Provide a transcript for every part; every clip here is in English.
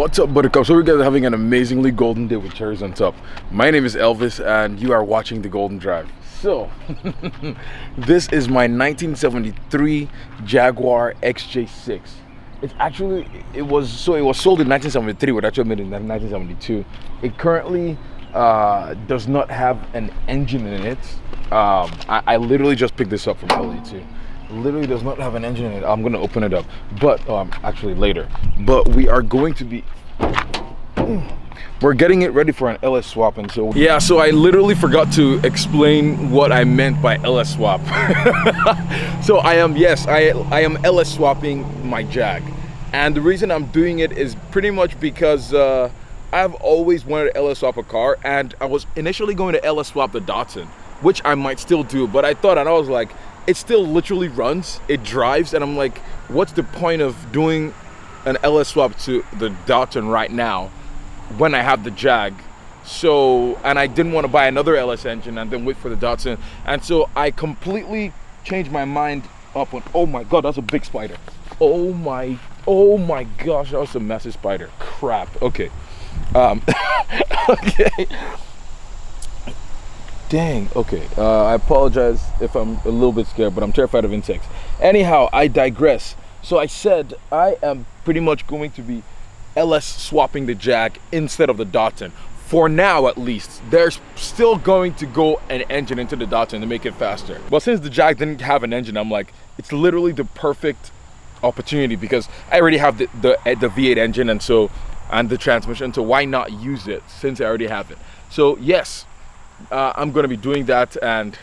What's up, Buttercup? So we guys are having an amazingly golden day with cherries on top. My name is Elvis and you are watching The Golden Drive. So, this is my 1973 Jaguar XJ6. It was sold in 1973, but actually made in 1972. It currently does not have an engine in it. I literally just picked this up from LA too. Literally does not have an engine in it. I'm gonna open it up, but actually later. But we are going to be we're getting it ready for an LS swap, and so yeah, so I literally forgot to explain what I meant by LS swap. So I am LS swapping my Jag, and the reason I'm doing it is pretty much because I've always wanted to LS swap a car, and I was initially going to LS swap the Datsun, which I might still do, but I was like, it still literally runs, it drives, and I'm like, what's the point of doing an LS swap to the Datsun right now when I have the Jag? So, and I didn't want to buy another LS engine and then wait for the Datsun, and so I completely changed my mind up on, oh my god, that's a big spider. Oh my gosh, that was a massive spider. Crap. Okay. Okay. Dang, okay. I apologize if I'm a little bit scared, but I'm terrified of insects. Anyhow, I digress. So I said I am pretty much going to be LS swapping the Jag instead of the Datsun. For now, at least. There's still going to go an engine into the Datsun to make it faster. But since the Jag didn't have an engine, I'm like, it's literally the perfect opportunity because I already have the V8 engine and the transmission, so why not use it since I already have it? So yes, I'm going to be doing that, and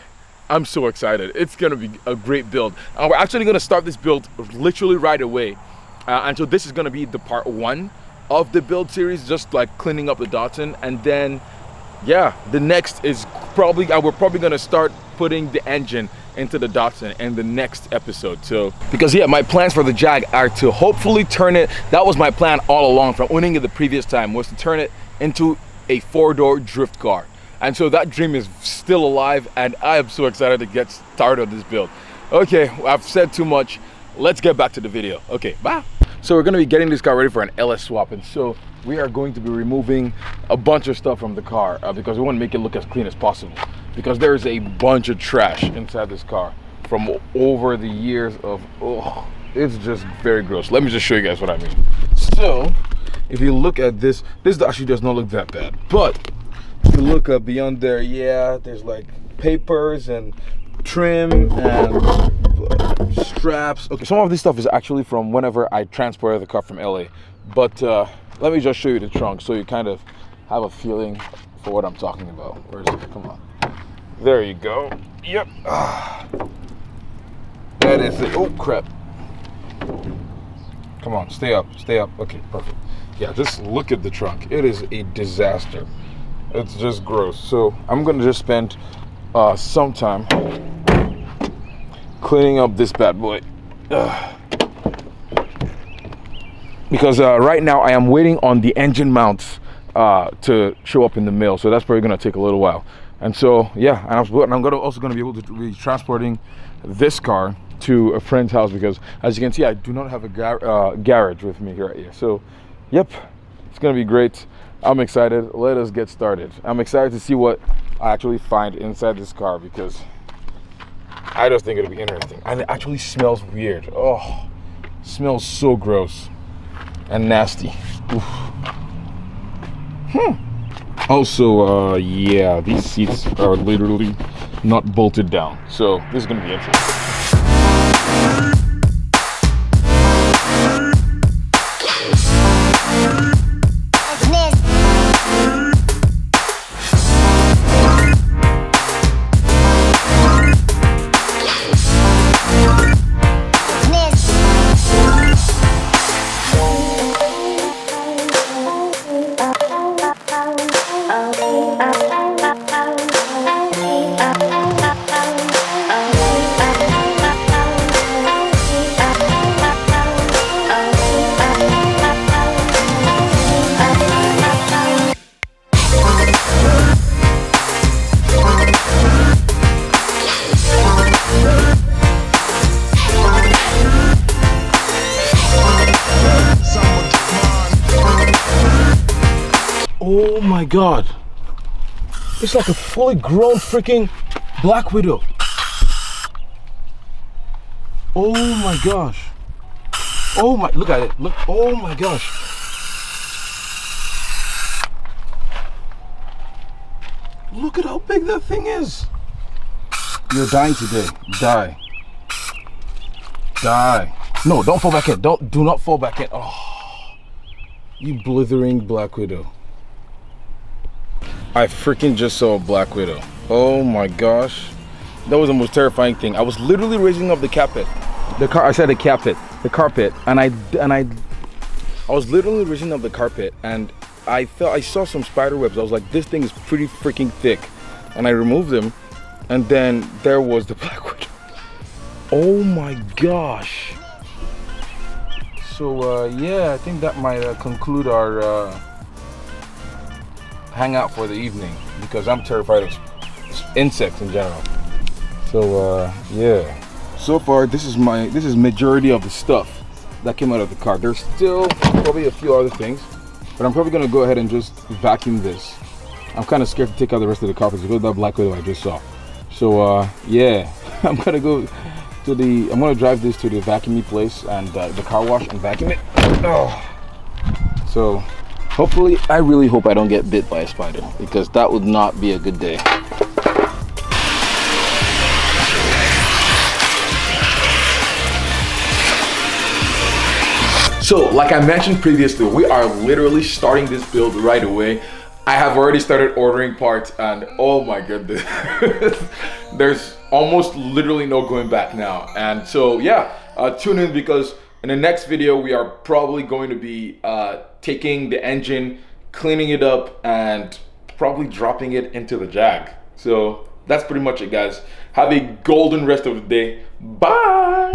I'm so excited. It's going to be a great build, and we're actually going to start this build literally right away, and so this is going to be the part 1 of the build series, just like cleaning up the Datsun, and then yeah, the next is probably we're probably going to start putting the engine into the Datsun in the next episode. So because yeah, my plans for the Jag are to hopefully turn it, that was my plan all along from owning it the previous time, was to turn it into a 4-door drift car. And so that dream is still alive, and I am so excited to get started on this build. Okay, I've said too much. Let's get back to the video. Okay, bye. So we're going to be getting this car ready for an LS swap, and so we are going to be removing a bunch of stuff from the car because we want to make it look as clean as possible, because there is a bunch of trash inside this car from over the years of, oh, it's just very gross. Let me just show you guys what I mean. So if you look at this actually does not look that bad, but if you look up beyond there, yeah, there's like papers and trim and straps. Okay, some of this stuff is actually from whenever I transported the car from LA, but let me just show you the trunk so you kind of have a feeling for what I'm talking about. Where is it? Come on. There you go. Yep. That is it. Oh crap. Come on, stay up. Okay, perfect. Yeah, just look at the trunk. It is a disaster. It's just gross. So I'm gonna just spend some time cleaning up this bad boy, because right now I am waiting on the engine mounts to show up in the mail, so that's probably gonna take a little while. And so yeah, and I'm also gonna be able to be transporting this car to a friend's house, because as you can see, I do not have a garage with me here. So yep, it's gonna be great. I'm excited. Let us get started. I'm excited to see what I actually find inside this car, because I just think it'll be interesting. And it actually smells weird. Oh, smells so gross and nasty. Oof. Also, yeah, these seats are literally not bolted down, so this is gonna be interesting. Oh my God. It's like a fully grown freaking Black Widow. Oh my gosh. Oh my, look at it. Look, oh my gosh. Look at how big that thing is. You're dying today. Die. Die. No, don't fall back in. Do not fall back in. Oh, you blithering Black Widow. I freaking just saw a Black Widow. Oh my gosh. That was the most terrifying thing. I was literally raising up the carpet. I said the carpet. The carpet. And I was literally raising up the carpet, and I saw some spider webs. I was like, this thing is pretty freaking thick. And I removed them, and then there was the Black Widow. Oh my gosh. So yeah, I think that might conclude our hangout for the evening, because I'm terrified of insects in general. So yeah. So far, this is majority of the stuff that came out of the car. There's still probably a few other things, but I'm probably gonna go ahead and just vacuum this. I'm kind of scared to take out the rest of the carpets because of that Black Widow I just saw. So yeah, I'm gonna drive this to the vacuuming place and the car wash and vacuum it. Oh. So hopefully, I really hope I don't get bit by a spider, because that would not be a good day. So, like I mentioned previously, we are literally starting this build right away. I have already started ordering parts, and oh my goodness, there's almost literally no going back now. And so yeah, tune in, because in the next video we are probably going to be taking the engine, cleaning it up, and probably dropping it into the Jag. So that's pretty much it, guys. Have a golden rest of the day. Bye.